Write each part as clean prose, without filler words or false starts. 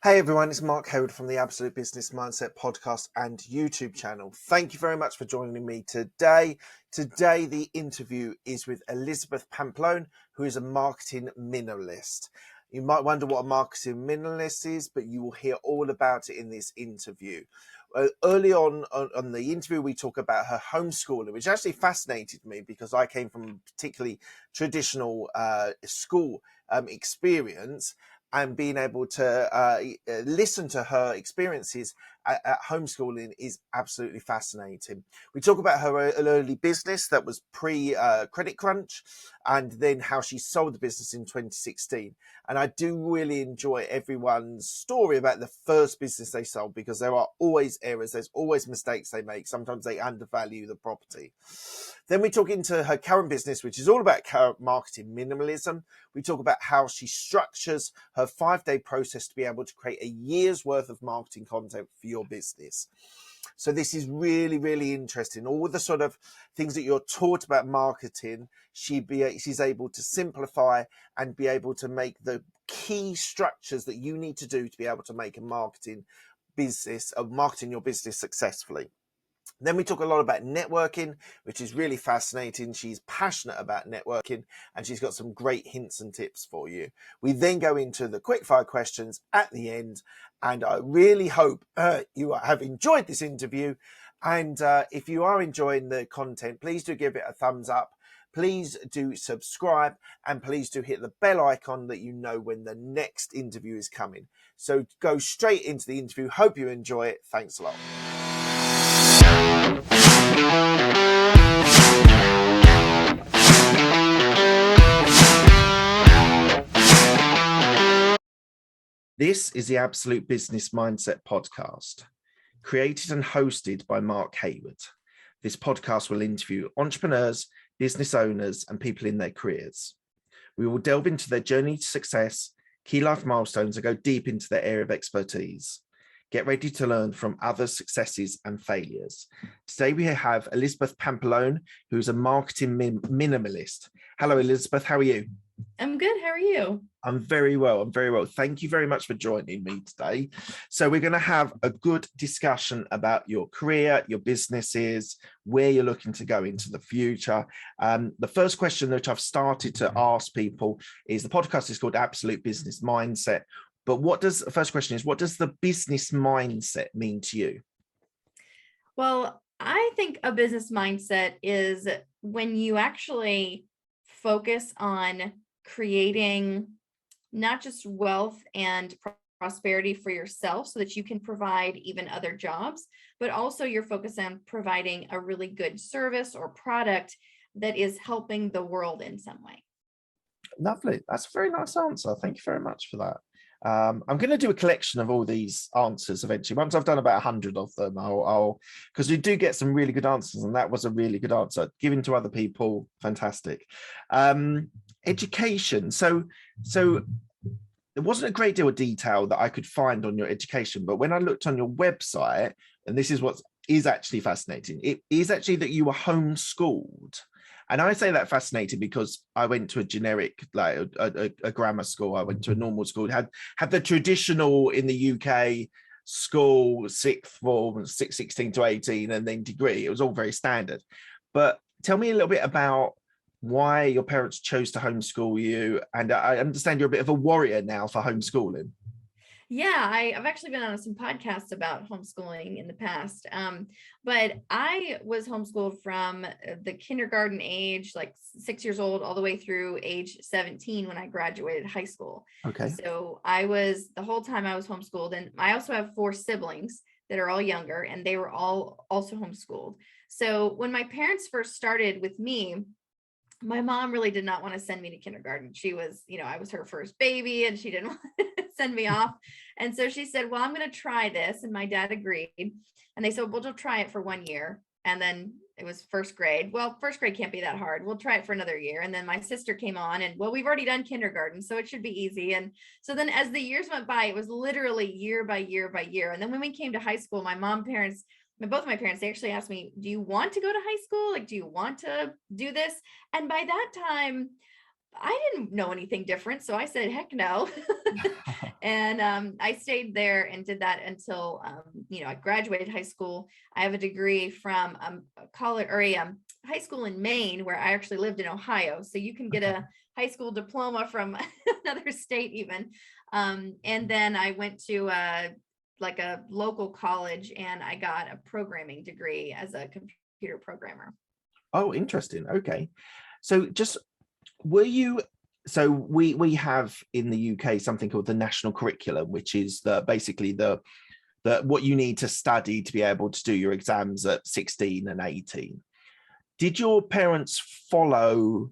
Hey everyone, it's Mark Hayward from the Absolute Business Mindset podcast and YouTube channel. Thank you very much for joining me today. Today, the interview is with Elizabeth Pampalone, who is a marketing minimalist. You might wonder what a marketing minimalist is, but you will hear all about it in this interview. Early on the interview, we talk about her homeschooling, which actually fascinated me because I came from a particularly traditional school experience. And being able to listen to her experiences at homeschooling is absolutely fascinating. We talk about her early business that was pre-credit crunch, and then how she sold the business in 2016. And I do really enjoy everyone's story about the first business they sold, because there are always errors, there's always mistakes they make. Sometimes they undervalue the property. Then we talk into her current business, which is all about marketing minimalism. We talk about how she structures her 5-day process to be able to create a year's worth of marketing content for your business. So this is really, really interesting. All the sort of things that you're taught about marketing, she's able to simplify and be able to make the key structures that you need to do to be able to make a marketing your business successfully. Then we talk a lot about networking, which is really fascinating. She's passionate about networking and she's got some great hints and tips for you. We then go into the quickfire questions at the end, and I really hope you have enjoyed this interview. And if you are enjoying the content, please do give it a thumbs up. Please do subscribe, and please do hit the bell icon that you know when the next interview is coming. So go straight into the interview. Hope you enjoy it. Thanks a lot. This is the Absolute Business Mindset podcast, created and hosted by Mark Hayward. This podcast will interview entrepreneurs, business owners, and people in their careers. We will delve into their journey to success, key life milestones, and go deep into their area of expertise. Get ready to learn from other successes and failures. Today we have Elizabeth Pampalone, who's a marketing minimalist. Hello, Elizabeth. How are you? I'm good. How are you? I'm very well. Thank you very much for joining me today. So we're going to have a good discussion about your career, your businesses, where you're looking to go into the future. The first question that I've started to ask people is, the podcast is called Absolute Business Mindset. But the first question is, what does the business mindset mean to you? Well, I think a business mindset is when you actually focus on creating not just wealth and prosperity for yourself so that you can provide even other jobs, but also you're focused on providing a really good service or product that is helping the world in some way. Lovely. That's a very nice answer. Thank you very much for that. I'm going to do a collection of all these answers eventually. Once I've done about 100 of them, I'll because you do get some really good answers, and that was a really good answer. Giving to other people, fantastic. Education. So there wasn't a great deal of detail that I could find on your education, but when I looked on your website, and this is what is actually fascinating, it is actually that you were homeschooled. And I say that fascinating because I went to a generic, like a grammar school. I went to a normal school, had the traditional in the UK school, sixth form, 16 to 18, and then degree. It was all very standard. But tell me a little bit about why your parents chose to homeschool you. And I understand you're a bit of a warrior now for homeschooling. Yeah, I've actually been on some podcasts about homeschooling in the past. But I was homeschooled from the kindergarten age, like 6 years old, all the way through age 17 when I graduated high school. Okay. So the whole time I was homeschooled. And I also have 4 siblings that are all younger, and they were all also homeschooled. So when my parents first started with me, my mom really did not want to send me to kindergarten. She was, I was her first baby and she didn't want to send me off. And so she said, well, I'm going to try this. And my dad agreed. And they said, well, we'll try it for 1 year. And then it was first grade. Well, first grade can't be that hard. We'll try it for another year. And then my sister came on and, well, we've already done kindergarten, so it should be easy. And so then as the years went by, it was literally year by year by year. And then when we came to high school, both of my parents, they actually asked me, do you want to go to high school? Like, do you want to do this? And by that time, I didn't know anything different. So I said, heck no. And I stayed there and did that until, I graduated high school. I have a degree from a college or a high school in Maine, where I actually lived in Ohio. So you can get Okay. a high school diploma from another state even. And then I went to like a local college and I got a programming degree as a computer programmer. Oh, interesting. Okay. So just were you so we have in the UK something called the national curriculum, which is basically the what you need to study to be able to do your exams at 16 and 18. Did your parents follow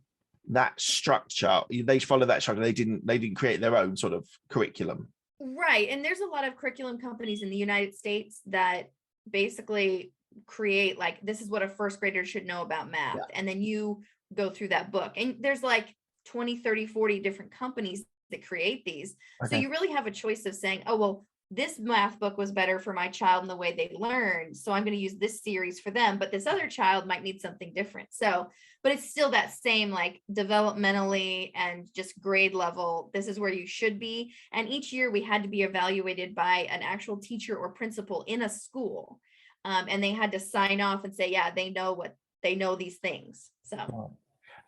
that structure? They follow that structure. They didn't create their own sort of curriculum. Right. And there's a lot of curriculum companies in the United States that basically create like, this is what a first grader should know about math. Yeah. And then you go through that book. And there's like 20, 30, 40 different companies that create these. So Okay. you really have a choice of saying, oh, well, this math book was better for my child in the way they learn. So I'm going to use this series for them. But this other child might need something different. So, but it's still that same like developmentally and just grade level. This is where you should be. And each year we had to be evaluated by an actual teacher or principal in a school. And they had to sign off and say, yeah, they know these things. So. Wow.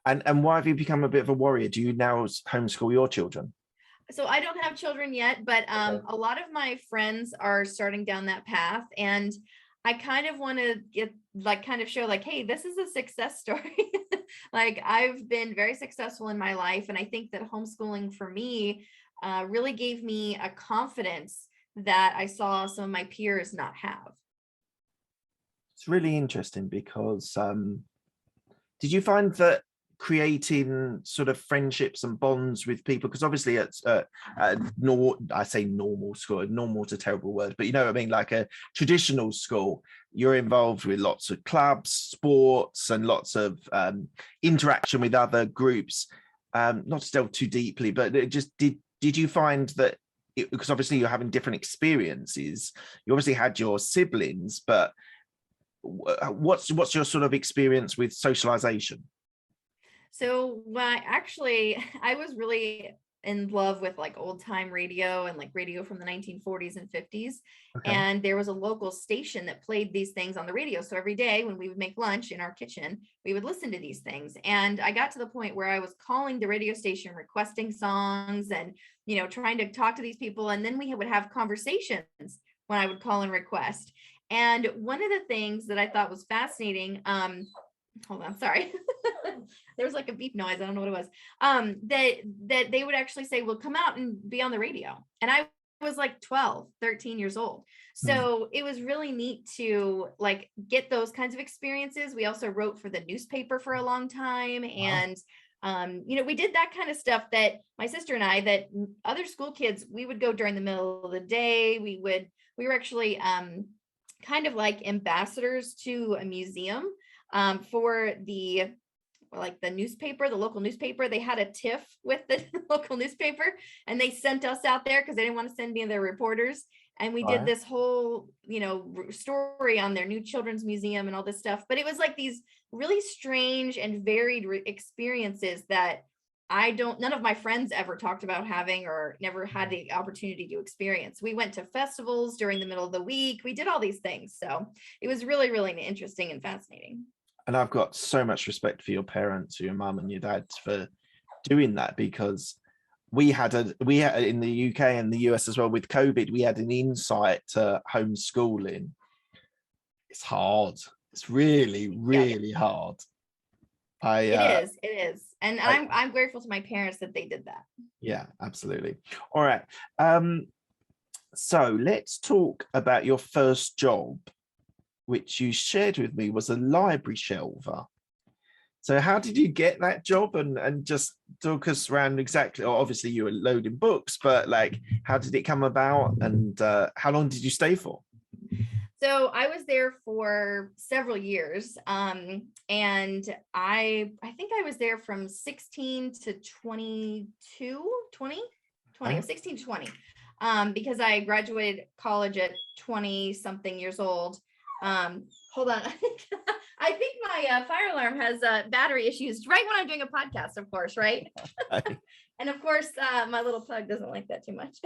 And why have you become a bit of a warrior? Do you now homeschool your children? So I don't have children yet, but Okay. a lot of my friends are starting down that path. And I kind of want to get like kind of show like, hey, this is a success story. Like I've been very successful in my life. And I think that homeschooling for me really gave me a confidence that I saw some of my peers not have. It's really interesting because did you find that creating sort of friendships and bonds with people, because obviously it's I say normal school, normal's a terrible word, but you know what I mean, like a traditional school, you're involved with lots of clubs, sports, and lots of interaction with other groups. Not to delve too deeply, but it just did you find that because obviously you're having different experiences, you obviously had your siblings, but what's your sort of experience with socialization? So I was really in love with like old time radio and like radio from the 1940s and 50s. Okay. And there was a local station that played these things on the radio. So every day when we would make lunch in our kitchen, we would listen to these things. And I got to the point where I was calling the radio station, requesting songs and, trying to talk to these people. And then we would have conversations when I would call and request. And one of the things that I thought was fascinating, hold on, sorry. There was like a beep noise. I don't know what it was. That they would actually say, well, come out and be on the radio. And I was like 12, 13 years old. So it was really neat to like get those kinds of experiences. We also wrote for the newspaper for a long time. Wow. And, we did that kind of stuff that my sister and I, that other school kids, we would go during the middle of the day. We were actually kind of like ambassadors to a museum for the newspaper, the local newspaper. They had a tiff with the local newspaper and they sent us out there because they didn't want to send any of their reporters. And we did Right. this whole, story on their new children's museum and all this stuff. But it was like these really strange and varied experiences that none of my friends ever talked about having or never had the opportunity to experience. We went to festivals during the middle of the week. We did all these things. So it was really, really interesting and fascinating. And I've got so much respect for your parents, your mum and your dad for doing that, because we had in the UK and the US as well with COVID, we had an insight to homeschooling. It's hard. It's really, Yeah, really hard. I it is. It is. And I I'm grateful to my parents that they did that. yeah, absolutely. All right. So let's talk about your first job, which you shared with me was a library shelver. So how did you get that job, and just talk us around exactly, or obviously you were loading books, but like how did it come about, and how long did you stay for? So I was there for several years. And I think I was there from 16 to 22, 20, 20, Okay. 16 to 20. Because I graduated college at 20 something years old. Hold on. I think I think my fire alarm has battery issues right when I'm doing a podcast, of course, right? And of course, my little pug doesn't like that too much.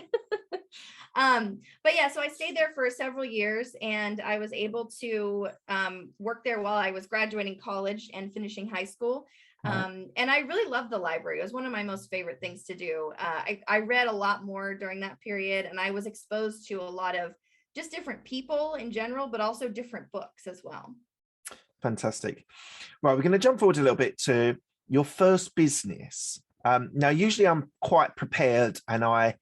But yeah, so I stayed there for several years, and I was able to work there while I was graduating college and finishing high school. And I really loved the library. It was one of my most favorite things to do. I read a lot more during that period, and I was exposed to a lot of just different people in general, but also different books as well. Fantastic. Right, we're going to jump forward a little bit to your first business. Now, usually I'm quite prepared and I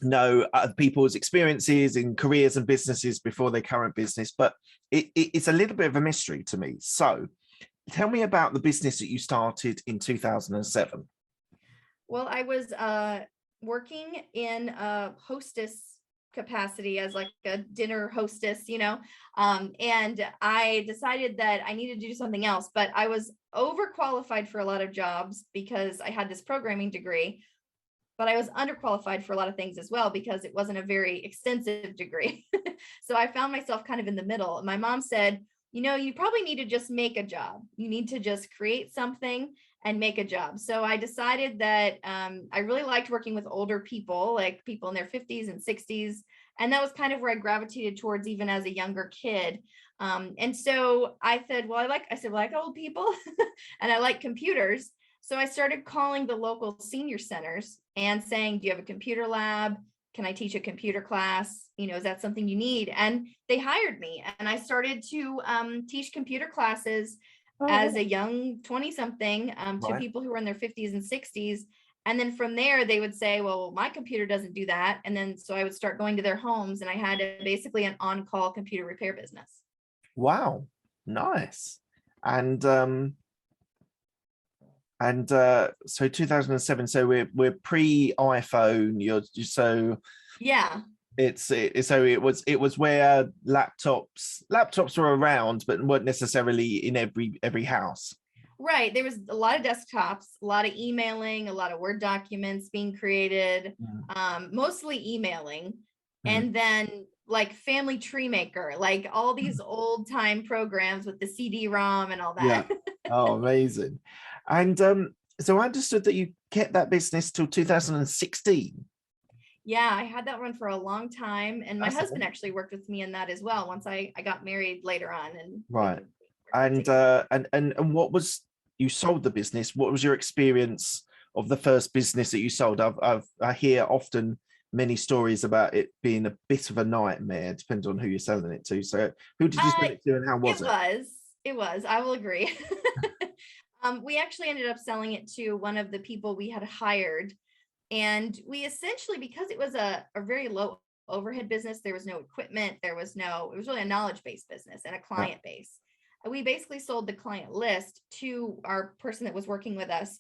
know other people's experiences in careers and businesses before their current business, but it's a little bit of a mystery to me. So tell me about the business that you started in 2007. Well, I was working in a hostess capacity as like a dinner hostess, and I decided that I needed to do something else, but I was overqualified for a lot of jobs because I had this programming degree, but I was underqualified for a lot of things as well because it wasn't a very extensive degree. So I found myself kind of in the middle. My mom said, you probably need to just make a job. You need to just create something and make a job. So I decided that I really liked working with older people, like people in their 50s and 60s. And that was kind of where I gravitated towards even as a younger kid. And so I said, well, I like old people and I like computers. So I started calling the local senior centers and saying, do you have a computer lab? Can I teach a computer class? Is that something you need? And they hired me, and I started to teach computer classes as a young 20-something to Right. people who were in their 50s and 60s. And then from there, they would say, well, my computer doesn't do that. And then so I would start going to their homes, and I had basically an on-call computer repair business. Wow, nice. And so 2007, so we're pre-iPhone. So Yeah. it was where laptops were around but weren't necessarily in every house. Right. There was a lot of desktops, a lot of emailing, a lot of Word documents being created, mostly emailing. And then like Family Tree Maker, like all these old time programs with the CD-ROM and all Yeah. that. Oh, amazing. And so I understood that you kept that business till 2016. Yeah, I had that one for a long time. And my That's husband actually worked with me in that as well once I got married later on. And right. worked And and what was, you sold the business? What was your experience of the first business that you sold? I hear often many stories about it being a bit of a nightmare. It depends on who you're selling it to. So who did you sell it to and how was it it? was. It was. I will agree. We actually ended up selling it to one of the people we had hired. And we essentially, because it was a very low overhead business, there was no equipment, it was really a knowledge-based business and a Yeah. client base. We basically sold the client list to our person that was working with us.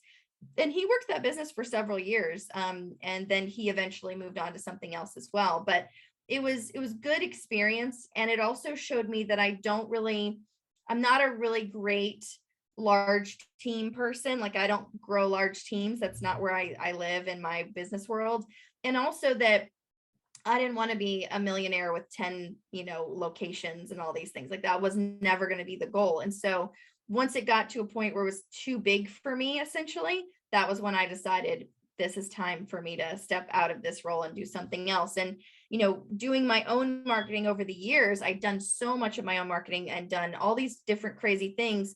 And he worked that business for several years. And then he eventually moved on to something else as well. But it was good experience. And it also showed me that I'm not a really great large team person. Like I don't grow large teams. That's not where I live in my business world. And also that I didn't want to be a millionaire with 10, locations and all these things. Like that was never going to be the goal. And so once it got to a point where it was too big for me, essentially, that was when I decided this is time for me to step out of this role and do something else. And, doing my own marketing over the years, I'd done so much of my own marketing and done all these different crazy things.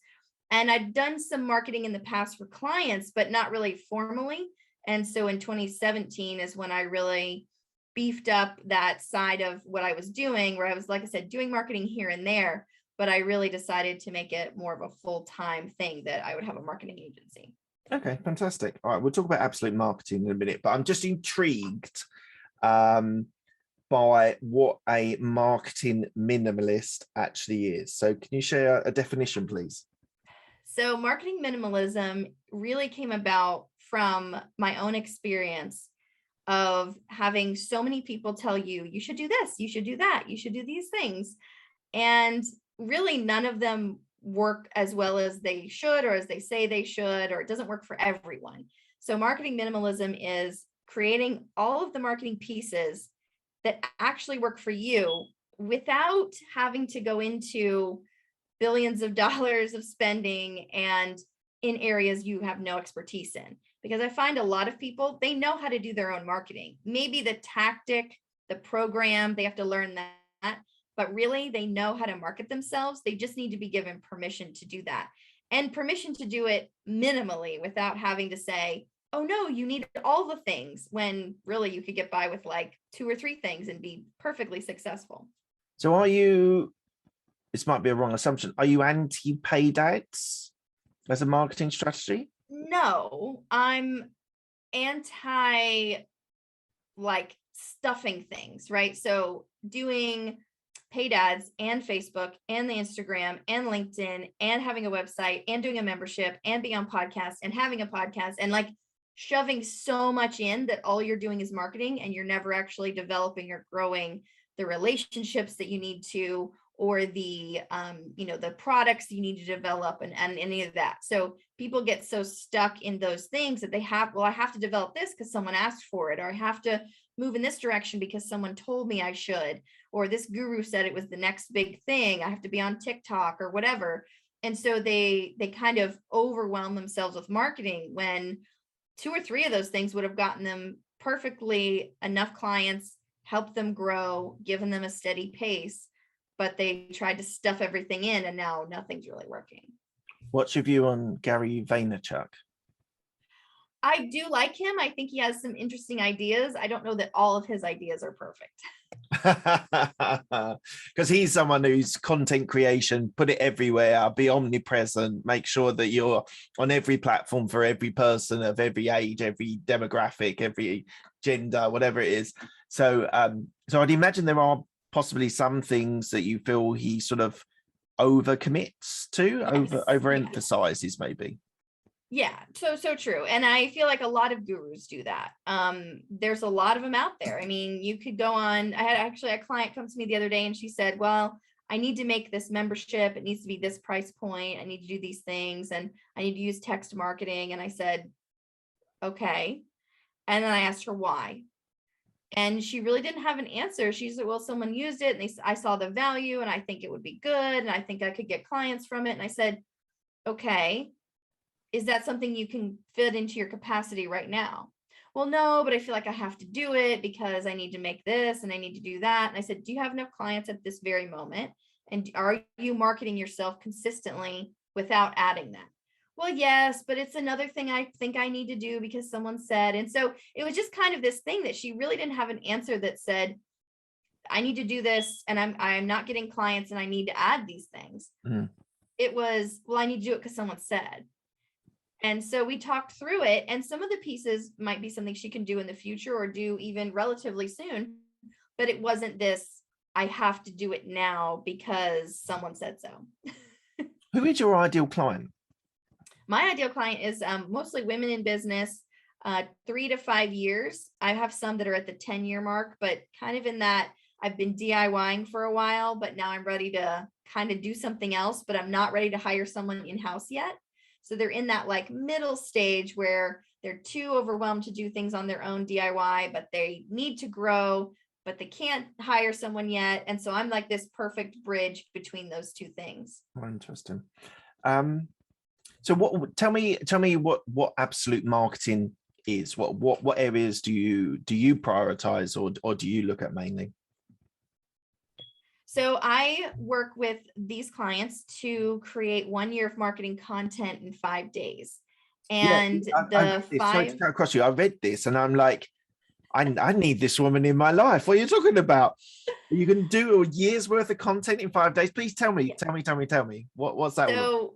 And I'd done some marketing in the past for clients, but not really formally. And so in 2017 is when I really beefed up that side of what I was doing, where I was, like I said, doing marketing here and there, but I really decided to make it more of a full-time thing that I would have a marketing agency. Okay, fantastic. All right, we'll talk about absolute marketing in a minute, but I'm just intrigued by what a marketing minimalist actually is. So can you share a definition, please? So marketing minimalism really came about from my own experience of having so many people tell you, you should do this, you should do that, you should do these things. And really none of them work as well as they should, or as they say they should, or it doesn't work for everyone. So marketing minimalism is creating all of the marketing pieces that actually work for you without having to go into billions of dollars of spending and in areas you have no expertise in. Because I find a lot of people, they know how to do their own marketing. Maybe the tactic, the program, they have to learn that, but really they know how to market themselves. They just need to be given permission to do that, and permission to do it minimally without having to say, oh no, you need all the things, when really you could get by with like 2 or 3 things and be perfectly successful. So are you, this might be a wrong assumption, are you anti-paid ads as a marketing strategy? No, I'm anti like stuffing things, right? So doing paid ads and Facebook and the Instagram and LinkedIn and having a website and doing a membership and being on podcasts and having a podcast and like shoving so much in that all you're doing is marketing, and you're never actually developing or growing the relationships that you need to, or the the products you need to develop, and any of that. So people get so stuck in those things that they have, well, I have to develop this because someone asked for it, or I have to move in this direction because someone told me I should, or this guru said it was the next big thing, I have to be on TikTok or whatever. And so they kind of overwhelm themselves with marketing, when 2 or 3 of those things would have gotten them perfectly enough clients, helped them grow, given them a steady pace, but they tried to stuff everything in, and now nothing's really working. What's your view on Gary Vaynerchuk? I do like him. I think he has some interesting ideas. I don't know that all of his ideas are perfect. Because he's someone who's content creation, put it everywhere, be omnipresent, make sure that you're on every platform for every person of every age, every demographic, every gender, whatever it is. So I'd imagine there are possibly some things that you feel he sort of overcommits to, Yes, overemphasizes maybe. Yeah, so true. And I feel like a lot of gurus do that. There's a lot of them out there. I mean, you could go on, I had actually a client come to me the other day and she said, well, I need to make this membership. It needs to be this price point. I need to do these things, and I need to use text marketing. And I said, okay. And then I asked her why. And she really didn't have an answer. She said, well, someone used it and I saw the value and I think it would be good. And I think I could get clients from it. And I said, okay, is that something you can fit into your capacity right now? Well, no, but I feel like I have to do it because I need to make this and I need to do that. And I said, do you have enough clients at this very moment? And are you marketing yourself consistently without adding that? Well, yes, but it's another thing I think I need to do because someone said. And so it was just kind of this thing that she really didn't have an answer that said, I need to do this and I'm not getting clients and I need to add these things. It was, well, I need to do it because someone said. And so we talked through it, and some of the pieces might be something she can do in the future or do even relatively soon, but it wasn't this, I have to do it now because someone said so. Who is your ideal client? My ideal client is mostly women in business, 3 to 5 years. I have some that are at the 10-year mark, but kind of in that I've been DIYing for a while, but now I'm ready to kind of do something else, but I'm not ready to hire someone in-house yet. So they're in that like middle stage where they're too overwhelmed to do things on their own DIY, but they need to grow, but they can't hire someone yet. And so I'm like this perfect bridge between those two things. Oh, interesting. So tell me what absolute marketing is. What areas do you prioritize or do you look at mainly? So I work with these clients to create 1 year of marketing content in 5 days. And yeah, sorry to cut across you. I read this and I'm like, I need this woman in my life. What are you talking about? You can do a year's worth of content in 5 days. Please tell me. Yeah. Tell me. What's that? So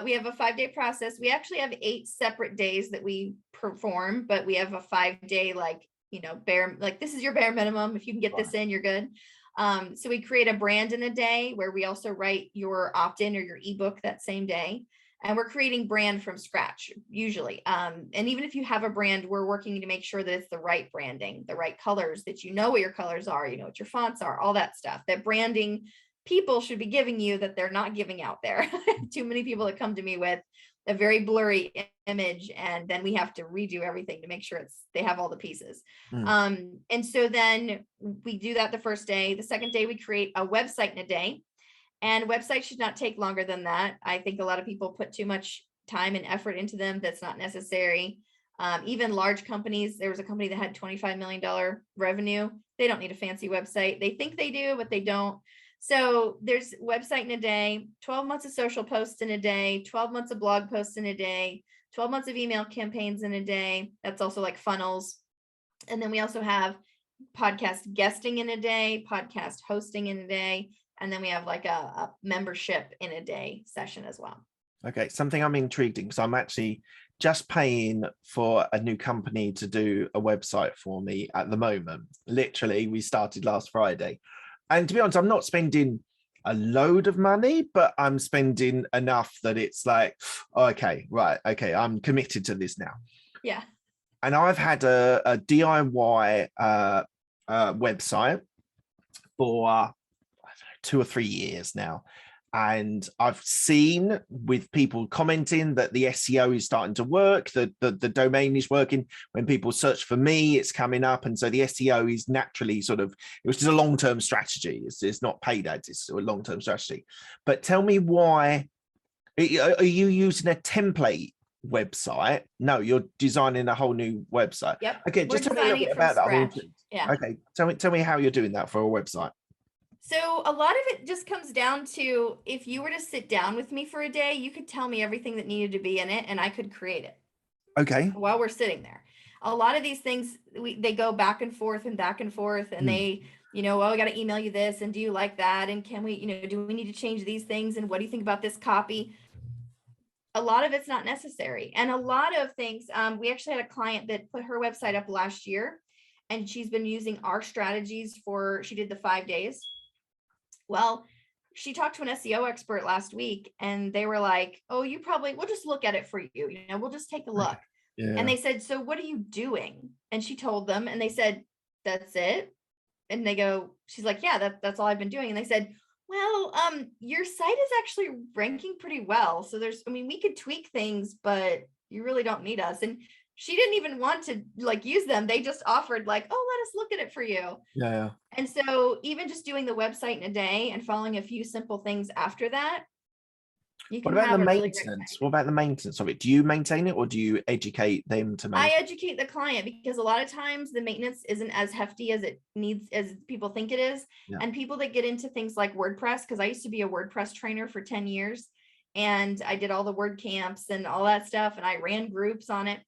we have a 5-day process. We actually have 8 separate days that we perform, but we have a 5-day, like, bare, like this is your bare minimum. If you can get this in, you're good. So we create a brand in a day where we also write your opt-in or your ebook that same day. And we're creating brand from scratch usually. And even if you have a brand, we're working to make sure that it's the right branding, the right colors, that you know what your colors are, what your fonts are, all that stuff. That branding people should be giving you that they're not giving out there. Too many people that come to me with a very blurry image, and then we have to redo everything to make sure they have all the pieces. And so then we do that the first day. The second day we create a website in a day, And websites should not take longer than that. I think a lot of people put too much time and effort into them that's not necessary. Even large companies, there was a company that had $25 million revenue. They don't need a fancy website. They think they do, but they don't. So there's website in a day, 12 months of social posts in a day, 12 months of blog posts in a day, 12 months of email campaigns in a day. That's also like funnels. And then we also have podcast guesting in a day, podcast hosting in a day. And then we have like a membership in a day session as well. Okay, something I'm intrigued in, because I'm actually just paying for a new company to do a website for me at the moment. Literally, we started last Friday. And to be honest, I'm not spending a load of money, but I'm spending enough that it's like, okay, right, okay, I'm committed to this now. Yeah. And I've had a DIY website for 2 or 3 years now. And I've seen with people commenting that the SEO is starting to work, the domain is working. When people search for me, it's coming up. And so the SEO is naturally sort of, it was just a long-term strategy. It's not paid ads, it's a long-term strategy. But tell me why, are you using a template website? No, you're designing a whole new website. Yep. Okay, We're just tell me a little designing bit it from about that. scratch. Yeah. Okay, tell me how you're doing that for a website. So a lot of it just comes down to, if you were to sit down with me for a day, you could tell me everything that needed to be in it and I could create it. Okay. While we're sitting there. A lot of these things, they go back and forth and they, well, I got to email you this, and do you like that? And can we, do we need to change these things? And what do you think about this copy? A lot of it's not necessary. And a lot of things, we actually had a client that put her website up last year, and she's been using our strategies she did the 5 days. Well, she talked to an SEO expert last week, and they were like, oh, we'll just look at it for you. We'll just take a look. Yeah. And they said, so what are you doing? And she told them, and they said, that's it. And they go, she's like, yeah, that's all I've been doing. And they said, well, your site is actually ranking pretty well. So we could tweak things, but you really don't need us. And she didn't even want to use them. They just offered like, oh, let us look at it for you. Yeah. And so even just doing the website in a day and following a few simple things after that, you can What about have the a really maintenance? What about the maintenance of it? Do you maintain it, or do you educate them to maintain? I educate the client, because a lot of times the maintenance isn't as hefty as it needs, as people think it is. Yeah. And people that get into things like WordPress, because I used to be a WordPress trainer for 10 years, and I did all the word camps and all that stuff, and I ran groups on it,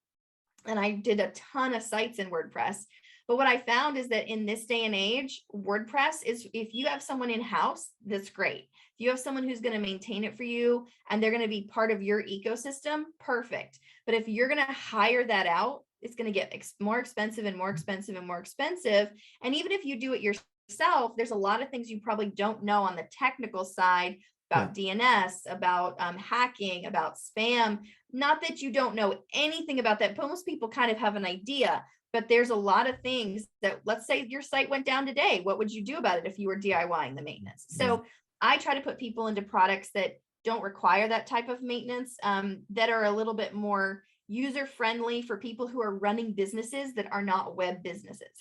and I did a ton of sites in WordPress. But what I found is that in this day and age, WordPress is, if you have someone in-house, that's great. If you have someone who's going to maintain it for you and they're going to be part of your ecosystem, perfect. But if you're going to hire that out, it's going to get more expensive and more expensive and more expensive. And even if you do it yourself, there's a lot of things you probably don't know on the technical side about DNS, about hacking, about spam. Not that you don't know anything about that, but most people kind of have an idea. But there's a lot of things that, let's say your site went down today. What would you do about it if you were DIYing the maintenance? So I try to put people into products that don't require that type of maintenance, that are a little bit more user friendly for people who are running businesses that are not web businesses.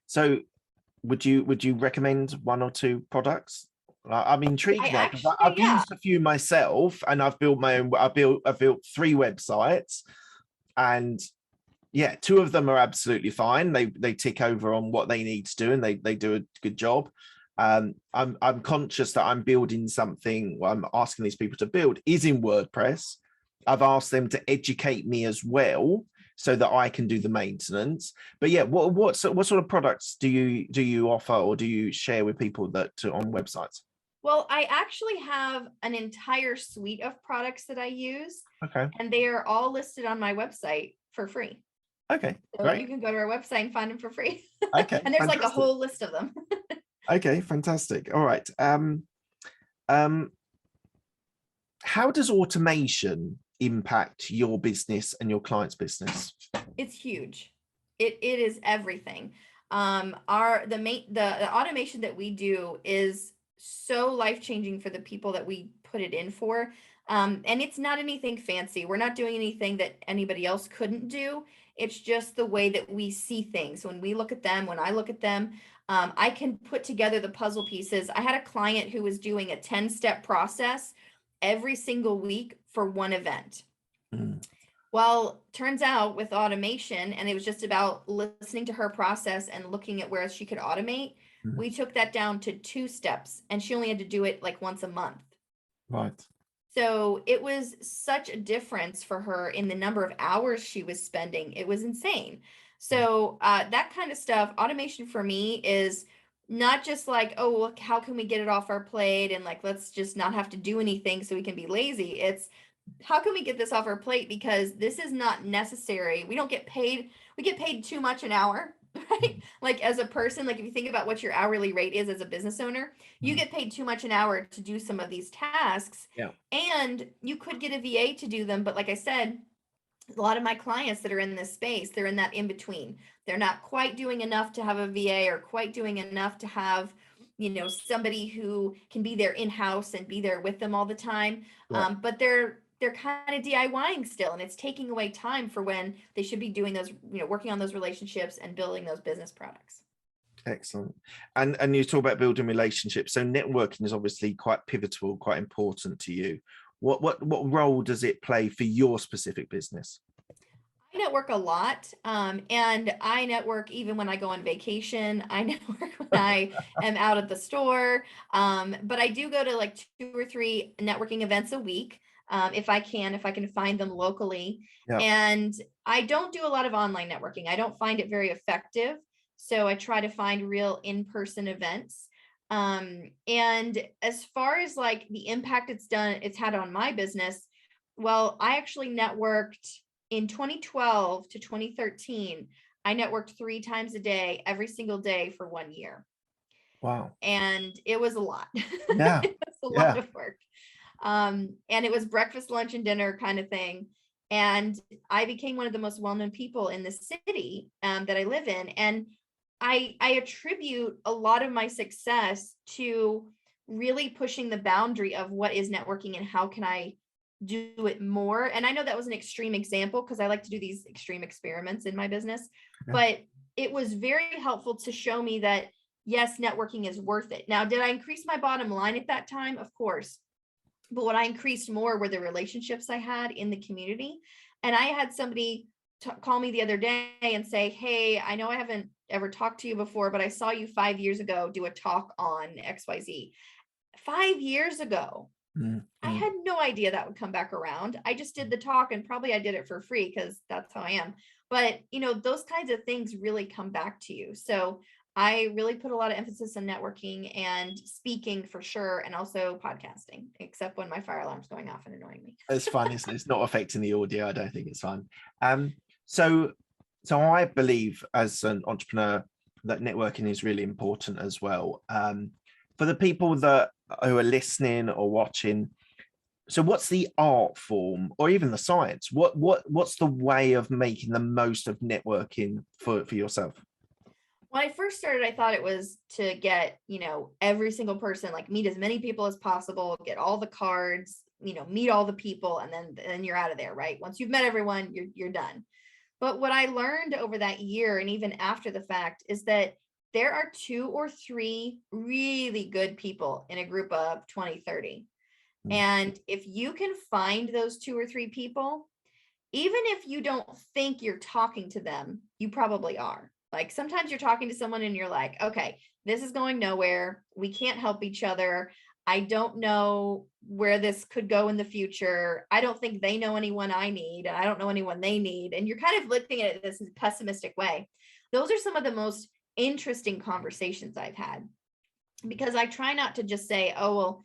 So would you recommend 1 or 2 products? I'm intrigued now, because I've used a few myself, and I've built my own. I've built 3 websites, and yeah, 2 of them are absolutely fine. They tick over on what they need to do, and they do a good job. I'm conscious that I'm building something. What I'm asking these people to build is in WordPress. I've asked them to educate me as well, so that I can do the maintenance. But yeah, what sort of products do you offer, or do you share with people that on websites? Well, I actually have an entire suite of products that I use. Okay. And they are all listed on my website for free. Okay, so great. You can go to our website and find them for free. Okay. And there's fantastic. Like a whole list of them. Okay, fantastic. All right. How does automation impact your business and your client's business? It's huge. It is everything. The automation that we do is so life-changing for the people that we put it in for. And it's not anything fancy. We're not doing anything that anybody else couldn't do. It's just the way that we see things. When I look at them, I can put together the puzzle pieces. I had a client who was doing a 10-step process every single week for one event. Mm. Well, turns out with automation, and it was just about listening to her process and looking at where she could automate, Mm. we took that down to 2 steps, and she only had to do it like once a month. Right. So it was such a difference for her in the number of hours she was spending. It was insane. So that kind of stuff, automation for me is not just like, oh, look, how can we get it off our plate and like, let's just not have to do anything so we can be lazy. It's how can we get this off our plate? Because this is not necessary. We don't get paid. We get paid too much an hour, right? Mm. Like as a person, like if you think about what your hourly rate is as a business owner, you Mm. get paid too much an hour to do some of these tasks. Yeah. And you could get a VA to do them. But like I said, a lot of my clients that are in this space, they're in that in between. They're not quite doing enough to have a VA or quite doing enough to have, somebody who can be there in-house and be there with them all the time. Yeah. But they're kind of DIYing still, and it's taking away time for when they should be doing those, working on those relationships and building those business products. Excellent. And you talk about building relationships. So networking is obviously quite pivotal, quite important to you. What role does it play for your specific business? I network a lot, and I network even when I go on vacation. I network when I am out at the store, but I do go to like 2 or 3 networking events a week, if I can find them locally. Yeah. And I don't do a lot of online networking. I don't find it very effective, so I try to find real in-person events. And as far as like the impact it's had on my business, well, I actually networked in 2012 to 2013. I networked 3 times a day, every single day for 1 year. Wow. And it was a lot. Yeah. It was a lot Yeah. of work. And it was breakfast, lunch, and dinner kind of thing. And I became one of the most well-known people in the city that I live in. And I attribute a lot of my success to really pushing the boundary of what is networking and how can I do it more. And I know that was an extreme example because I like to do these extreme experiments in my business, Yeah. but it was very helpful to show me that yes, networking is worth it. Now, did I increase my bottom line at that time? Of course. But what I increased more were the relationships I had in the community. And I had somebody call me the other day and say, hey, I know I haven't ever talked to you before, but I saw you 5 years ago do a talk on XYZ. 5 years ago. Mm. I had no idea that would come back around. I just did the talk, and probably I did it for free because that's how I am. But, those kinds of things really come back to you. So I really put a lot of emphasis on networking and speaking for sure, and also podcasting, except when my fire alarm's going off and annoying me. It's fun, isn't it? It's not affecting the audio. I don't think it's fun. So I believe as an entrepreneur that networking is really important as well. For the people who are listening or watching, so what's the art form or even the science? What's the way of making the most of networking for yourself? When I first started, I thought it was to get, every single person, like meet as many people as possible, get all the cards, meet all the people, and then you're out of there, right? Once you've met everyone, you're done. But what I learned over that year and even after the fact is that there are 2 or 3 really good people in a group of 20, 30. And if you can find those 2 or 3 people, even if you don't think you're talking to them, you probably are. Like sometimes you're talking to someone and you're like, okay, this is going nowhere. We can't help each other. I don't know where this could go in the future. I don't think they know anyone I need, and I don't know anyone they need. And you're kind of looking at it this pessimistic way. Those are some of the most interesting conversations I've had, because I try not to just say, oh, well,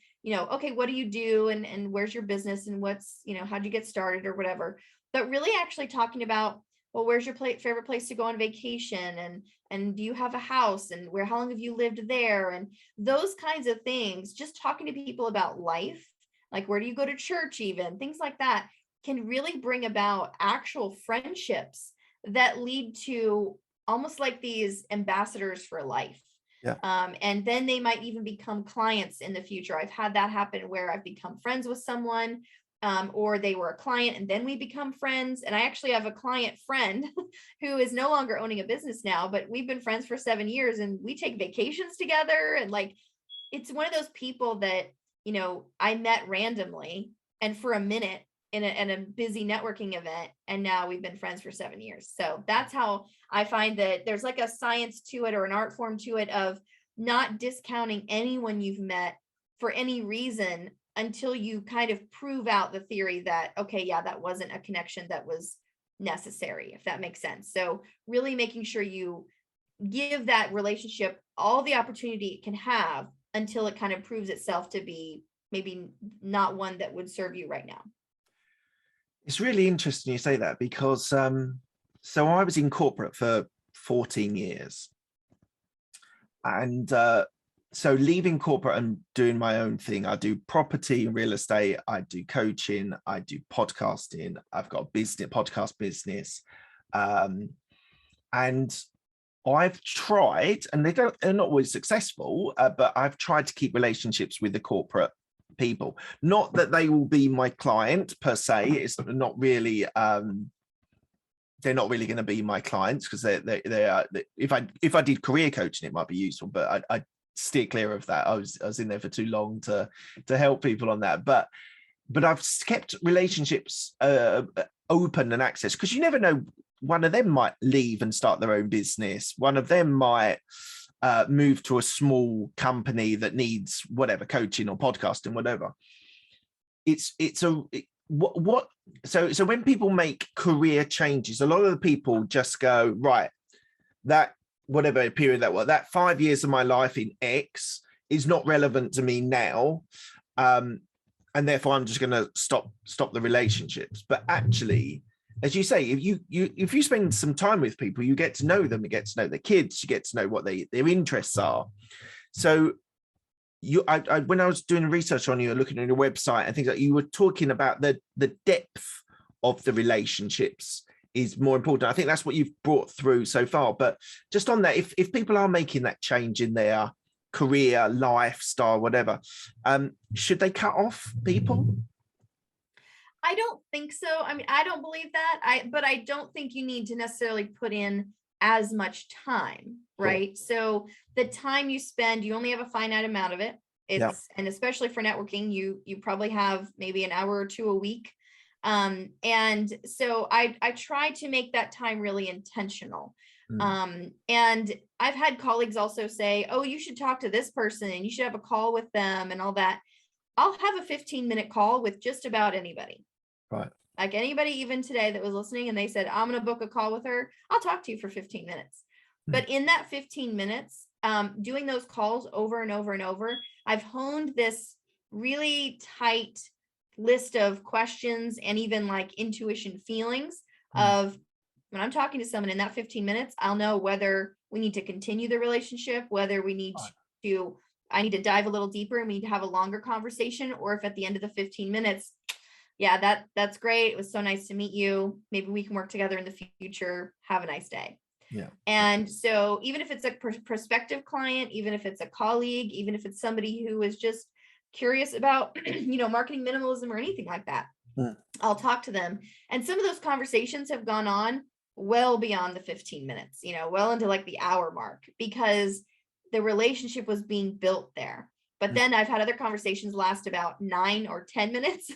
okay, what do you do? And where's your business? And what's, how'd you get started or whatever, but really actually talking about, well, where's your favorite place to go on vacation? And do you have a house? And how long have you lived there? And those kinds of things, just talking to people about life, like where do you go to church, even things like that, can really bring about actual friendships that lead to almost like these ambassadors for life. Yeah. And then they might even become clients in the future. I've had that happen where I've become friends with someone or they were a client and then we become friends. And I actually have a client friend who is no longer owning a business now, but we've been friends for 7 years and we take vacations together. And like, it's one of those people that, I met randomly and for a minute in a busy networking event. And now we've been friends for 7 years. So that's how I find that there's like a science to it or an art form to it of not discounting anyone you've met for any reason until you kind of prove out the theory that, okay, yeah, that wasn't a connection that was necessary, if that makes sense. So really making sure you give that relationship all the opportunity it can have until it kind of proves itself to be maybe not one that would serve you right now. It's really interesting you say that because so I was in corporate for 14 years. And so leaving corporate and doing my own thing, I do property and real estate, I do coaching, I do podcasting, I've got a podcast business. And I've tried, and they're not always successful, but I've tried to keep relationships with the corporate people. Not that they will be my client per se. It's not really they're not really going to be my clients because they are. If I did career coaching, it might be useful, but I steer clear of that. I was in there for too long to help people on that. But I've kept relationships open and access, because you never know. One of them might leave and start their own business. One of them might move to a small company that needs whatever coaching or podcasting, whatever. So when people make career changes, a lot of the people just go, right, that whatever period that 5 years of my life in X is not relevant to me now, and therefore I'm just going to stop the relationships. But actually, as you say, if you spend some time with people, you get to know them, you get to know their kids, you get to know what their interests are. So when I was doing research on you, looking at your website and things like, you were talking about the depth of the relationships is more important. I think that's what you've brought through so far. But just on that, if people are making that change in their career, lifestyle, whatever, should they cut off people? I don't think so. I mean, I don't believe that. But I don't think you need to necessarily put in as much time, right? Cool. So the time you spend, you only have a finite amount of it. And especially for networking, you probably have maybe an hour or two a week. And so I try to make that time really intentional. And I've had colleagues also say, oh, you should talk to this person and you should have a call with them and all that. I'll have a 15-minute call with just about anybody. Right. Like anybody, even today that was listening and they said, I'm going to book a call with her. I'll talk to you for 15 minutes. But in that 15 minutes, doing those calls over and over and over, I've honed this really tight list of questions and even like intuition feelings of when I'm talking to someone in that 15 minutes, I'll know whether we need to continue the relationship, whether we need I need to dive a little deeper and we need to have a longer conversation, or if at the end of the 15 minutes, yeah, that's great. It was so nice to meet you. Maybe we can work together in the future. Have a nice day. Yeah. And so even if it's a prospective client, even if it's a colleague, even if it's somebody who is just curious about, marketing minimalism or anything like that, I'll talk to them. And some of those conversations have gone on well beyond the 15 minutes, well into like the hour mark, because the relationship was being built there. But then I've had other conversations last about 9 or 10 minutes.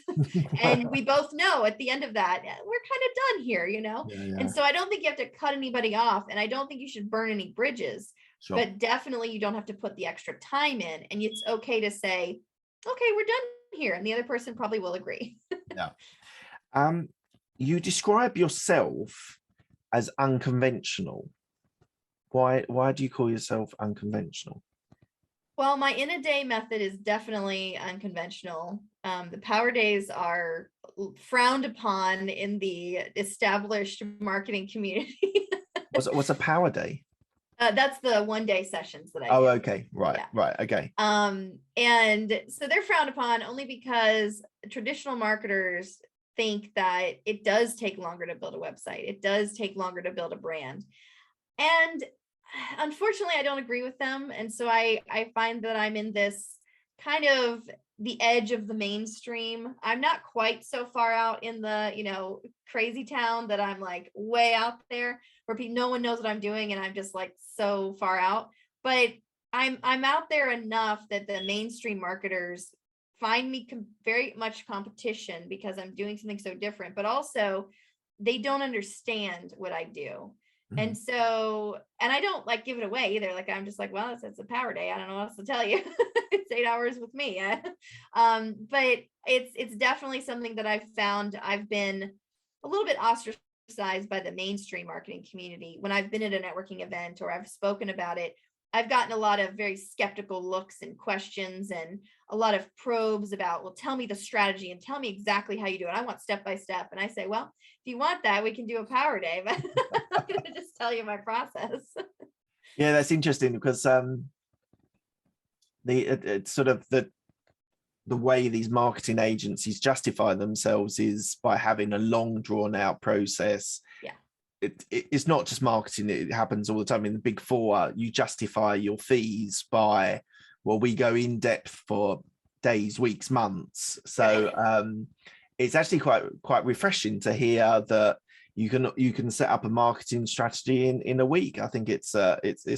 And we both know at the end of that, we're kind of done here, Yeah. And so I don't think you have to cut anybody off. And I don't think you should burn any bridges. Sure. But definitely you don't have to put the extra time in. And it's okay to say, okay, we're done here. And the other person probably will agree. Yeah. You describe yourself as unconventional. Why do you call yourself unconventional? Well, my in-a-day method is definitely unconventional. The power days are frowned upon in the established marketing community. What's a power day? That's the one-day sessions that I do. Oh, okay. Right. Okay. And so they're frowned upon only because traditional marketers think that it does take longer to build a website. It does take longer to build a brand. And unfortunately, I don't agree with them. And so I find that I'm in this kind of the edge of the mainstream. I'm not quite so far out in the, crazy town that I'm like way out there where no one knows what I'm doing and I'm just like so far out. But I'm out there enough that the mainstream marketers find me very much competition because I'm doing something so different, but also they don't understand what I do. And so, and I don't like give it away either. Like, I'm just like, well, it's a power day. I don't know what else to tell you. It's 8 hours with me. But it's definitely something that I've found. I've been a little bit ostracized by the mainstream marketing community. When I've been at a networking event or I've spoken about it, I've gotten a lot of very skeptical looks and questions and a lot of probes about, well, tell me the strategy and tell me exactly how you do it. I want step by step. And I say, well, if you want that, we can do a power day, but I'm not going to just tell you my process. Yeah, that's interesting because it's sort of the way these marketing agencies justify themselves is by having a long drawn out process. Yeah. It's not just marketing, it happens all the time in the big four. You justify your fees by, well, we go in depth for days, weeks, months. So it's actually quite refreshing to hear that you can set up a marketing strategy in a week. I think it's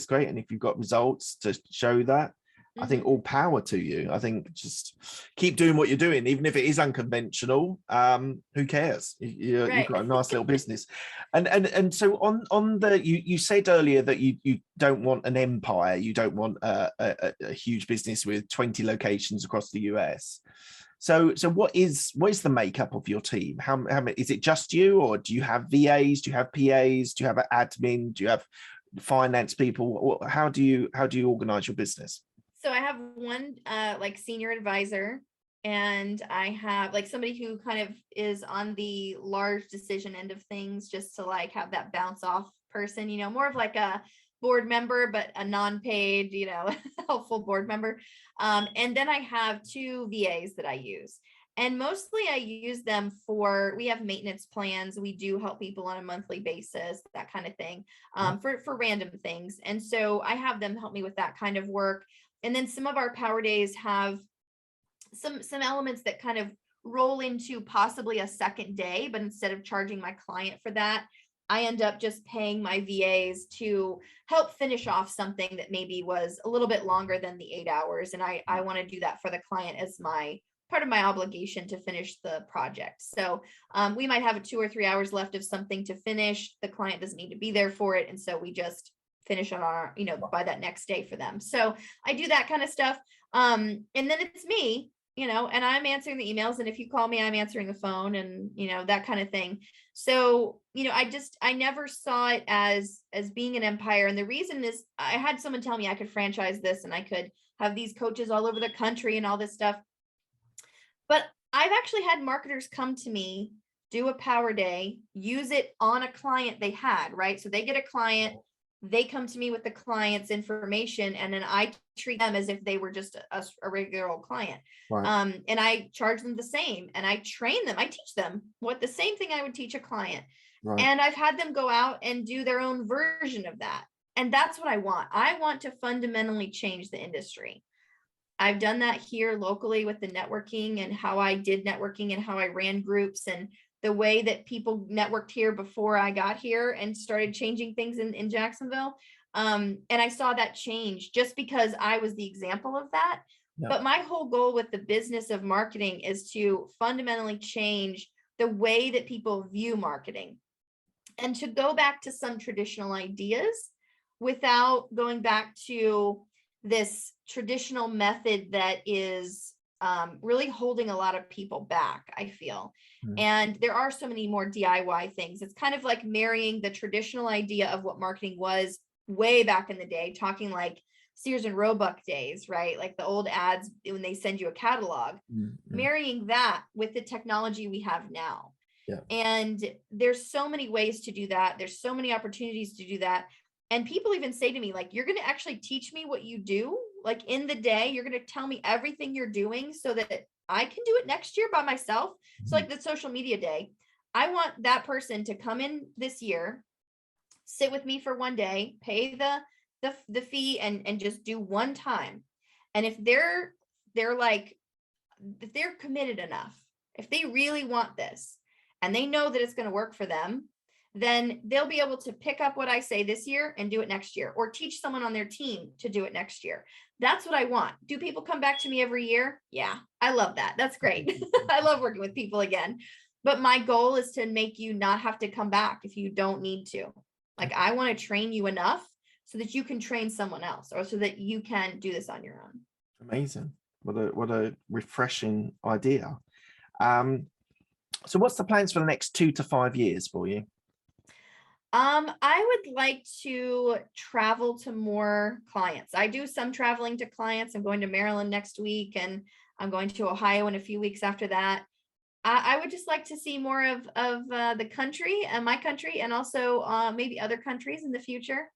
great, and if you've got results to show that, I think all power to you. I think just keep doing what you're doing, even if it is unconventional. Who cares? You've got a nice little business. And so on the you said earlier that you don't want an empire, you don't want a huge business with 20 locations across the US. So what is the makeup of your team? How many, is it just you, or do you have VAs? Do you have PAs? Do you have an admin? Do you have finance people? How do you organize your business? So I have one like senior advisor, and I have like somebody who kind of is on the large decision end of things, just to like have that bounce off person, more of like a board member, but a non-paid, helpful board member. And then I have 2 VAs that I use. And mostly I use them we have maintenance plans. We do help people on a monthly basis, that kind of thing, for random things. And so I have them help me with that kind of work. And then some of our power days have some elements that kind of roll into possibly a second day, but instead of charging my client for that, I end up just paying my VAs to help finish off something that maybe was a little bit longer than the 8 hours. And I want to do that for the client as part of my obligation to finish the project. So we might have 2 or 3 hours left of something to finish. The client doesn't need to be there for it. And so we just finish on our, by that next day for them. So I do that kind of stuff. And then it's me, and I'm answering the emails. And if you call me, I'm answering the phone and, that kind of thing. So, I never saw it as being an empire. And the reason is I had someone tell me I could franchise this and I could have these coaches all over the country and all this stuff. But I've actually had marketers come to me, do a power day, use it on a client they had, right? So they get a client, they come to me with the client's information, and then I treat them as if they were just a regular old client. Right. And I charge them the same, and I train them. I teach them the same thing I would teach a client. Right. And I've had them go out and do their own version of that. And that's what I want. I want to fundamentally change the industry. I've done that here locally with the networking and how I did networking and how I ran groups and the way that people networked here before I got here and started changing things in Jacksonville. And I saw that change just because I was the example of that. Yeah. But my whole goal with the business of marketing is to fundamentally change the way that people view marketing and to go back to some traditional ideas without going back to this traditional method that is really holding a lot of people back, I feel. And there are so many more DIY things. It's kind of like marrying the traditional idea of what marketing was way back in the day, talking like Sears and Roebuck days, right? Like the old ads when they send you a catalog, marrying that with the technology we have now. Yeah. And there's so many ways to do that. There's so many opportunities to do that. And people even say to me, like, you're going to actually teach me what you do, like in the day, you're going to tell me everything you're doing so that I can do it next year by myself. So like the social media day, I want that person to come in this year, sit with me for one day, pay the fee and just do one time. And if they're like, if they're committed enough, if they really want this and they know that it's going to work for them, then they'll be able to pick up what I say this year and do it next year, or teach someone on their team to do it next year. That's what I want. Do people come back to me every year? Yeah, I love that. That's great. I love working with people again. But my goal is to make you not have to come back if you don't need to. Like, I want to train you enough so that you can train someone else, or so that you can do this on your own. Amazing. What a refreshing idea. So what's the plans for the next 2 to 5 years for you? I would like to travel to more clients. I do some traveling to clients. I'm going to Maryland next week, and I'm going to Ohio in a few weeks after that. I would just like to see more of the country, and my country, and also maybe other countries in the future.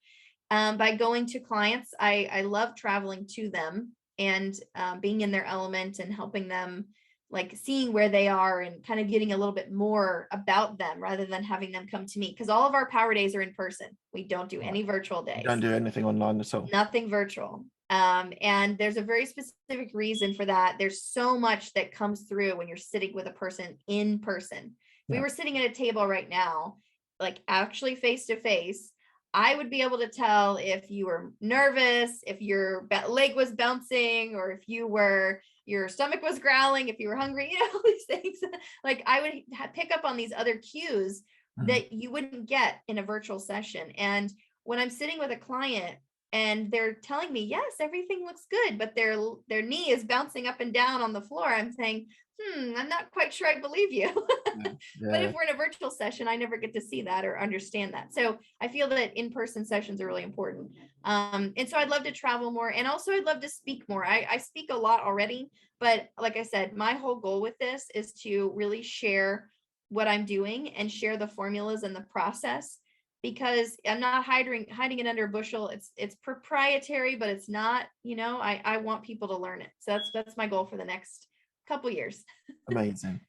By going to clients, I love traveling to them and being in their element and helping them, like seeing where they are and kind of getting a little bit more about them rather than having them come to me, because all of our power days are in person. We don't do any virtual days. You don't do anything online at all? Nothing virtual. And there's a very specific reason for that. There's so much that comes through when you're sitting with a person in person. If we were sitting at a table right now, like actually face to face, I would be able to tell if you were nervous, if your leg was bouncing, or if your stomach was growling, if you were hungry, all these things. Like, I would pick up on these other cues that you wouldn't get in a virtual session. And when I'm sitting with a client and they're telling me, yes, everything looks good, but their knee is bouncing up and down on the floor, I'm saying, I'm not quite sure I believe you. But if we're in a virtual session, I never get to see that or understand that. So I feel that in-person sessions are really important. And so I'd love to travel more. And also I'd love to speak more. I speak a lot already, but like I said, my whole goal with this is to really share what I'm doing and share the formulas and the process, because I'm not hiding it under a bushel. It's proprietary, but it's not, I want people to learn it. So that's my goal for the next couple years. Amazing.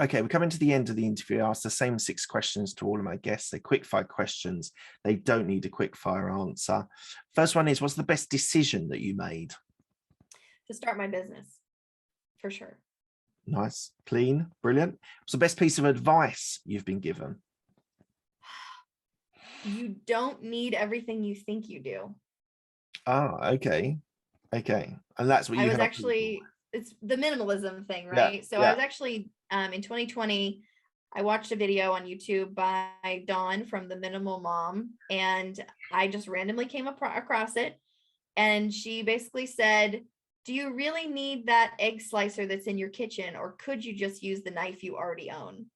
Okay, we're coming to the end of the interview. I asked the same 6 questions to all of my guests. They're quick fire questions. They don't need a quick fire answer. First one is, what's the best decision that you made? To start my business, for sure. Nice, clean, brilliant. What's the best piece of advice you've been given? You don't need everything you think you do. Okay. And that's what you have actually, it's the minimalism thing, right? So I was actually in 2020, I watched a video on YouTube by Dawn from The Minimal Mom, and I just randomly came across it. And she basically said, do you really need that egg slicer that's in your kitchen, or could you just use the knife you already own?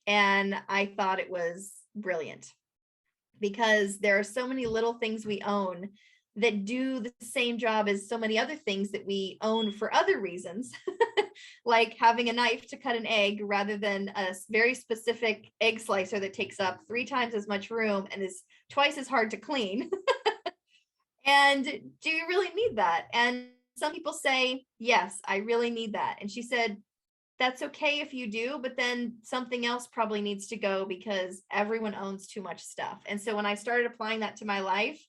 And I thought it was brilliant, because there are so many little things we own that do the same job as so many other things that we own for other reasons, like having a knife to cut an egg rather than a very specific egg slicer that takes up 3 times as much room and is twice as hard to clean. And do you really need that? And some people say, yes, I really need that. And she said, that's okay if you do, but then something else probably needs to go, because everyone owns too much stuff. And so when I started applying that to my life,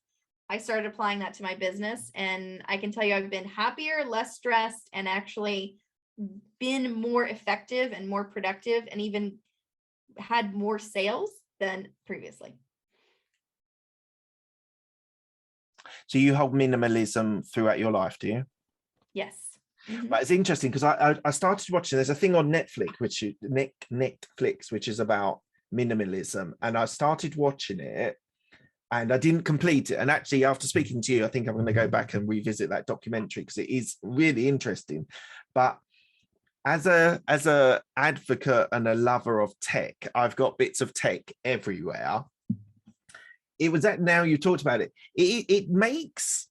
I started applying that to my business, and I can tell you I've been happier, less stressed, and actually been more effective and more productive, and even had more sales than previously. So you hold minimalism throughout your life, do you? Yes. Mm-hmm. But it's interesting, because I started watching, there's a thing on Netflix, which is about minimalism, and I started watching it and I didn't complete it. And actually, after speaking to you, I think I'm going to go back and revisit that documentary, because it is really interesting. But as a advocate and a lover of tech, I've got bits of tech everywhere. It was that, now you talked about it, it makes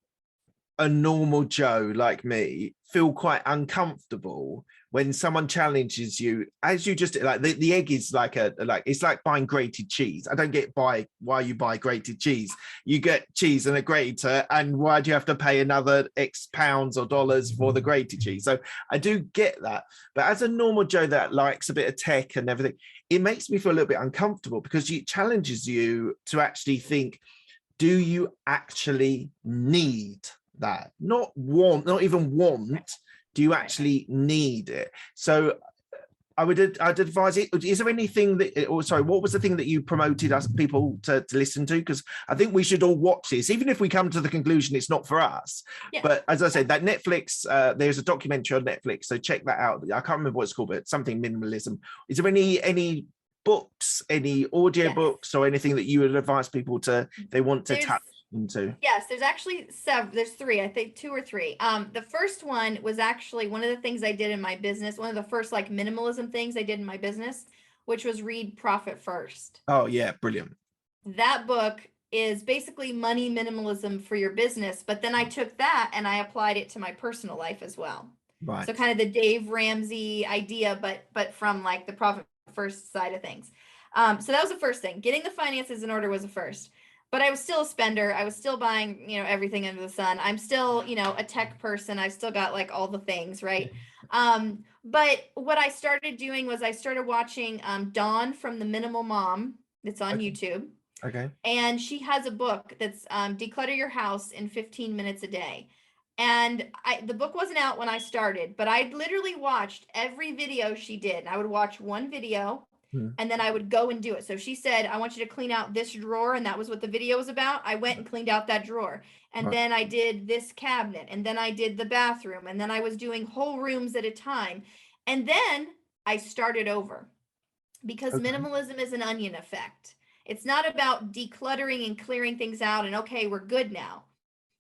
a normal Joe like me feel quite uncomfortable when someone challenges you, as you just like the egg is like it's like buying grated cheese. I don't get why you buy grated cheese. You get cheese and a grater, and why do you have to pay another X pounds or dollars for the grated cheese? So I do get that, but as a normal Joe that likes a bit of tech and everything, it makes me feel a little bit uncomfortable, because it challenges you to actually think, do you actually need that? Not even want, Do you Right. actually need it? So I'd advise it. Is there anything that, or sorry, what was the thing that you promoted us people to listen to? Because I think we should all watch this, even if we come to the conclusion it's not for us. Yeah. But as I said, that Netflix, there's a documentary on Netflix, so check that out. I can't remember what it's called, but something minimalism. Is there any books, any audio Yes. books, or anything that you would advise people to they want to There's tap into? Yes, there's actually several. There's three, I think two or three. The first one was actually one of the things I did in my business. One of the first like minimalism things I did in my business, which was read Profit First. Oh yeah, brilliant. That book is basically money minimalism for your business, but then I took that and I applied it to my personal life as well. So Right. kind of the Dave Ramsey idea, but from like the Profit First side of things. So that was the first thing. Getting the finances in order was the first. But I was still a spender. I was still buying, everything under the sun. I'm still, a tech person. I've still got like all the things, right? But what I started doing was I started watching Dawn from the Minimal Mom. That's on Okay. YouTube. Okay. And she has a book that's Declutter Your House in 15 Minutes a Day. And the book wasn't out when I started, but I literally watched every video she did. I would watch one video and then I would go and do it. So she said, I want you to clean out this drawer. And that was what the video was about. I went and cleaned out that drawer. And Right. then I did this cabinet. And then I did the bathroom. And then I was doing whole rooms at a time. And then I started over because Okay. minimalism is an onion effect. It's not about decluttering and clearing things out and okay, we're good now.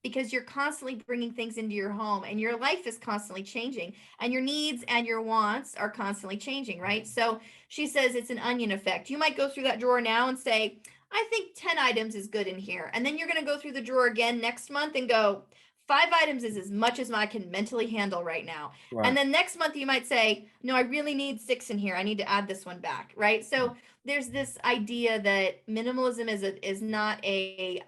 Because you're constantly bringing things into your home and your life is constantly changing and your needs and your wants are constantly changing, right? So she says it's an onion effect. You might go through that drawer now and say, I think 10 items is good in here. And then you're going to go through the drawer again next month and go, 5 items is as much as I can mentally handle right now. And Right. then next month you might say, no, I really need 6 in here. I need to add this one back, right? So there's this idea that minimalism is not a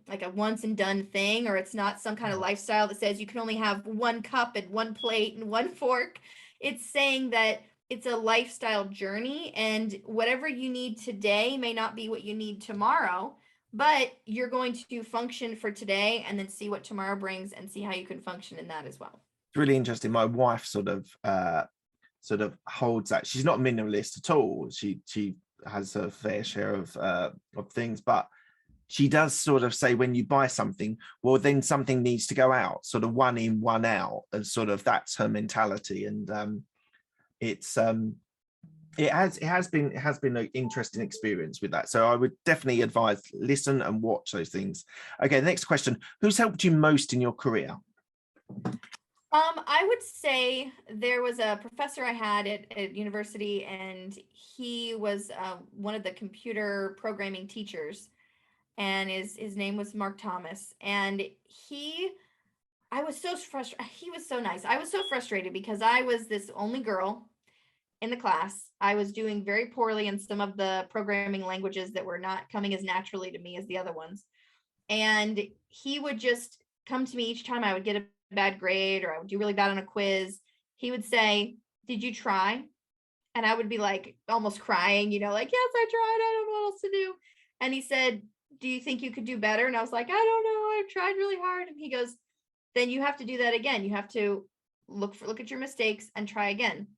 like a once and done thing, or it's not some kind of lifestyle that says you can only have one cup and one plate and one fork. It's saying that it's a lifestyle journey, and whatever you need today may not be what you need tomorrow, but you're going to function for today and then see what tomorrow brings and see how you can function in that as well. It's really interesting. My wife sort of holds that. She's not minimalist at all. She has a fair share of things, but she does sort of say when you buy something, well, then something needs to go out, sort of one in, one out, and sort of that's her mentality. And it's it has been an interesting experience with that. So I would definitely advise listen and watch those things. Okay, next question: who's helped you most in your career? I would say there was a professor I had at university, and he was one of the computer programming teachers, and his name was Mark Thomas. And I was so frustrated. He was so nice. I was so frustrated because I was this only girl in the class. I was doing very poorly in some of the programming languages that were not coming as naturally to me as the other ones. And he would just come to me each time I would get a bad grade or I would do really bad on a quiz. He would say, did you try? And I would be like almost crying, like, yes, I tried. I don't know what else to do. And he said, do you think you could do better? And I was like, I don't know. I tried really hard. And he goes, then you have to do that again. You have to look at your mistakes and try again.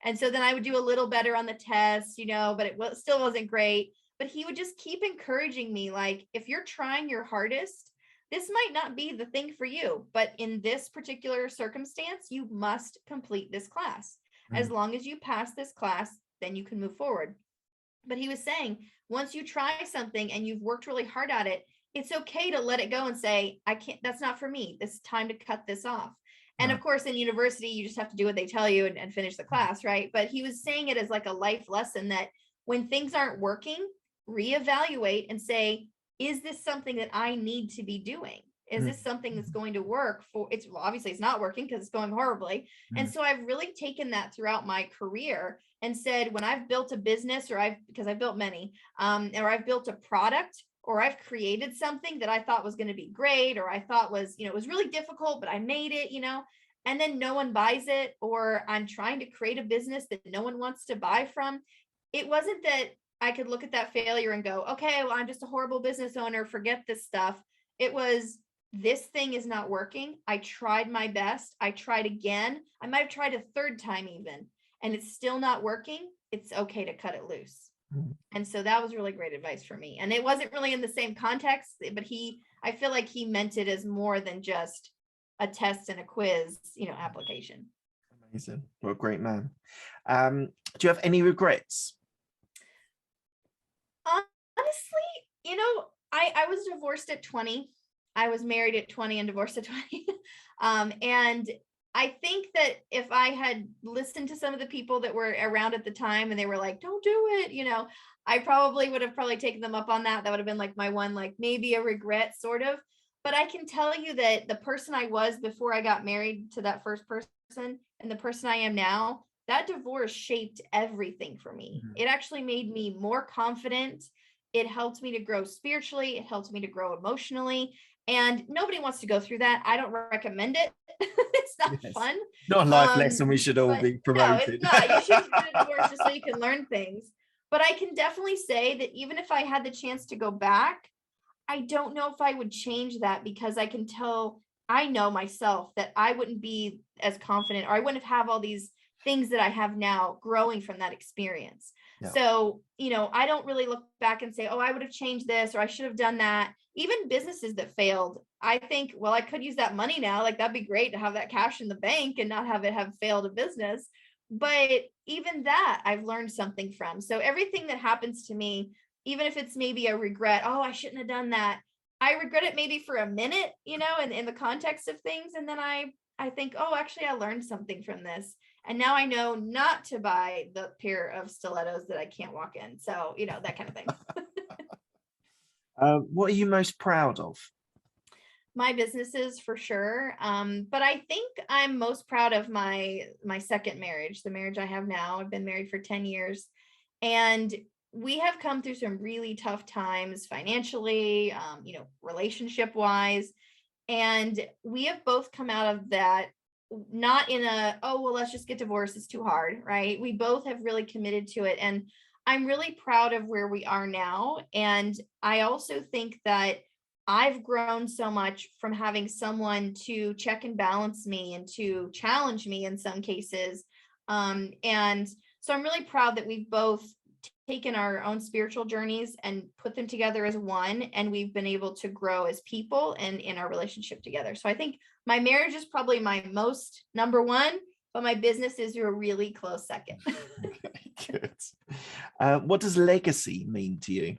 And so then I would do a little better on the test, but it still wasn't great. But he would just keep encouraging me, like, if you're trying your hardest, this might not be the thing for you, but in this particular circumstance, you must complete this class. As long as you pass this class, then you can move forward. But he was saying, once you try something and you've worked really hard at it, it's okay to let it go and say, I can't, that's not for me. It's time to cut this off. And of course, in university, you just have to do what they tell you and finish the class, right? But he was saying it as like a life lesson that when things aren't working, reevaluate and say, is this something that I need to be doing? Is this something that's going to work for obviously it's not working because it's going horribly. And so I've really taken that throughout my career and said, when I've built a business because I've built many, or I've built a product, or I've created something that I thought was going to be great, or I thought was, it was really difficult, but I made it, and then no one buys it, or I'm trying to create a business that no one wants to buy from. It wasn't that I could look at that failure and go, okay, well, I'm just a horrible business owner, forget this stuff. It was, this thing is not working. I tried my best. I tried again. I might have tried a third time even, and it's still not working. It's okay to cut it loose. Mm. And so that was really great advice for me. And it wasn't really in the same context, but I feel like he meant it as more than just a test and a quiz, application. Amazing. What a great man. Do you have any regrets? Honestly, I was divorced at 20. I was married at 20 and divorced at 20. And I think that if I had listened to some of the people that were around at the time and they were like, don't do it, I would have taken them up on that. That would have been like my one, like maybe a regret sort of. But I can tell you that the person I was before I got married to that first person and the person I am now, that divorce shaped everything for me. Mhm. It actually made me more confident. It helped me to grow spiritually. It helped me to grow emotionally. And nobody wants to go through that. I don't recommend it. It's not Yes. fun. Not a life lesson we should all But be no, it's promoted. not. You shouldn't get a divorce just so you can learn things. But I can definitely say that even if I had the chance to go back, I don't know if I would change that, because I know myself that I wouldn't be as confident, or I wouldn't have all these things that I have now growing from that experience. Yeah. So, I don't really look back and say, oh, I would have changed this, or I should have done that. Even businesses that failed, I think, well, I could use that money now. Like, that'd be great to have that cash in the bank and not have it have failed a business. But even that, I've learned something from. So everything that happens to me, even if it's maybe a regret, oh, I shouldn't have done that. I regret it maybe for a minute, in the context of things. And then I think, oh, actually, I learned something from this. And now I know not to buy the pair of stilettos that I can't walk in. So, that kind of thing. What are you most proud of? My businesses for sure. But I think I'm most proud of my second marriage, the marriage I have now. I've been married for 10 years. And we have come through some really tough times financially, relationship wise. And we have both come out of that not in a, oh, well, let's just get divorced. It's too hard, right? We both have really committed to it. And I'm really proud of where we are now. And I also think that I've grown so much from having someone to check and balance me and to challenge me in some cases. And so I'm really proud that we've both taken our own spiritual journeys and put them together as one, and we've been able to grow as people and in our relationship together. So I think my marriage is probably my most number one, but my business is a really close second. Okay, good. What does legacy mean to you?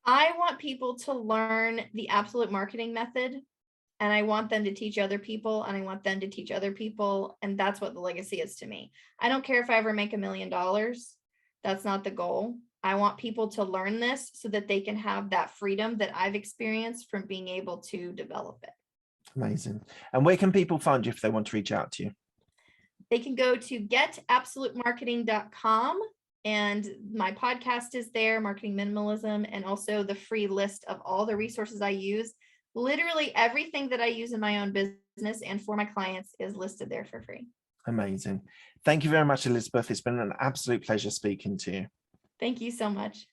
I want people to learn the absolute marketing method, and I want them to teach other people, and I want them to teach other people. And that's what the legacy is to me. I don't care if I ever make $1 million. That's not the goal. I want people to learn this so that they can have that freedom that I've experienced from being able to develop it. Amazing. And where can people find you if they want to reach out to you? They can go to getabsolutemarketing.com, and my podcast is there, Marketing Minimalism, and also the free list of all the resources I use. Literally everything that I use in my own business and for my clients is listed there for free. Amazing. Thank you very much, Elizabeth. It's been an absolute pleasure speaking to you. Thank you so much.